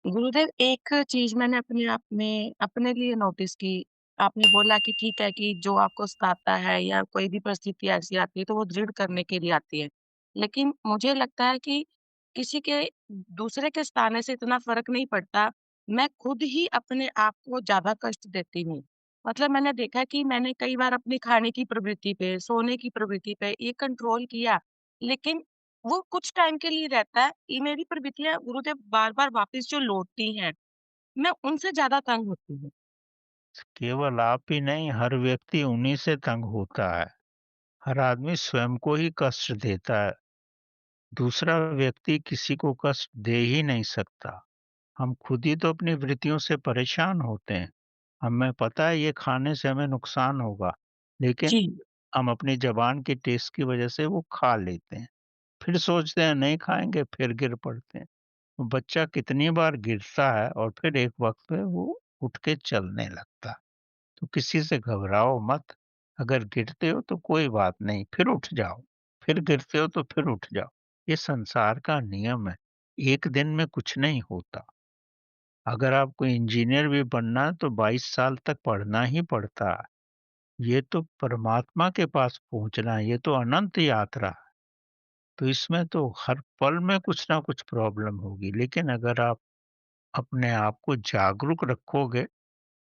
गुरुदेव, एक चीज़ मैंने अपने आप में अपने लिए नोटिस की। आपने बोला कि ठीक है कि जो आपको सताता है या कोई भी परिस्थिति ऐसी आती है तो वो दृढ़ करने के लिए आती है। लेकिन मुझे लगता है कि किसी के दूसरे के सताने से इतना फ़र्क नहीं पड़ता। मैं खुद ही अपने आप को ज़्यादा कष्ट देती हूँ। मतलब मैंने देखा कि मैंने कई बार अपनी खाने की प्रवृत्ति पे, सोने की प्रवृत्ति पे ये कंट्रोल किया, लेकिन वो कुछ टाइम के लिए रहता है। ये मेरी प्रवृत्तियाँ गुरुदेव बार-बार वापस जो लौटती हैं, मैं उनसे ज़्यादा तंग होती हूँ। केवल आप ही नहीं, हर व्यक्ति उन्हीं से तंग होता है। हर आदमी स्वयं को ही कष्ट देता है। दूसरा व्यक्ति किसी को कष्ट दे ही नहीं सकता। हम खुद ही तो अपनी वृत्तियों से परेशान होते हैं। हमें पता है ये खाने से हमें नुकसान होगा, लेकिन जी। हम अपनी ज़ुबान के टेस्ट की वज़ह से वो खा लेते हैं। फिर सोचते हैं नहीं खाएँगे, फिर गिर पड़ते हैं। तो बच्चा कितनी बार गिरता है और फिर एक वक़्त पे वो उठ के चलने लगता है। तो किसी से घबराओ मत। अगर गिरते हो तो कोई बात नहीं, फिर उठ जाओ। फिर गिरते हो तो फिर उठ जाओ। ये संसार का नियम है। एक दिन में कुछ नहीं होता। अगर आपको इंजीनियर भी बनना है तो 22 साल तक पढ़ना ही पड़ता है। ये तो परमात्मा के पास पहुँचना है, ये तो अनंत यात्रा है। तो इसमें तो हर पल में कुछ ना कुछ प्रॉब्लम होगी। लेकिन अगर आप अपने आप को जागरूक रखोगे,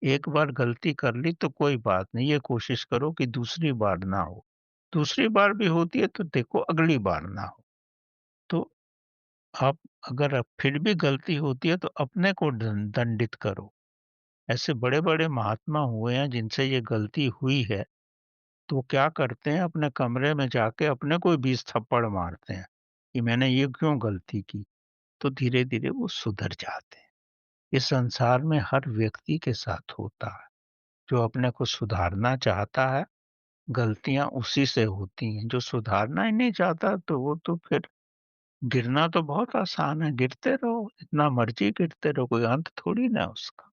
एक बार गलती कर ली तो कोई बात नहीं, ये कोशिश करो कि दूसरी बार ना हो। दूसरी बार भी होती है तो देखो अगली बार ना हो। तो आप अगर अब फिर भी गलती होती है तो अपने को दंडित करो। ऐसे बड़े-बड़े महात्मा हुए हैं जिनसे ये गलती हुई है, तो वो क्या करते हैं अपने कमरे में जाके अपने को ही 20 थप्पड़ मारते हैं, कि मैंने ये क्यों गलती की? तो धीरे-धीरे वो सुधर जाते हैं। इस संसार में हर व्यक्ति के साथ होता है। जो अपने को सुधारना चाहता है, गलतियाँ उसी से होती हैं, जो सुधारना ही नहीं चाहता तो वो तो फिर गिरना तो बहुत आसान है, गिरते रहो, जितना मर्ज़ी गिरते रहो, कोई अंत थोड़ी ना है उसका।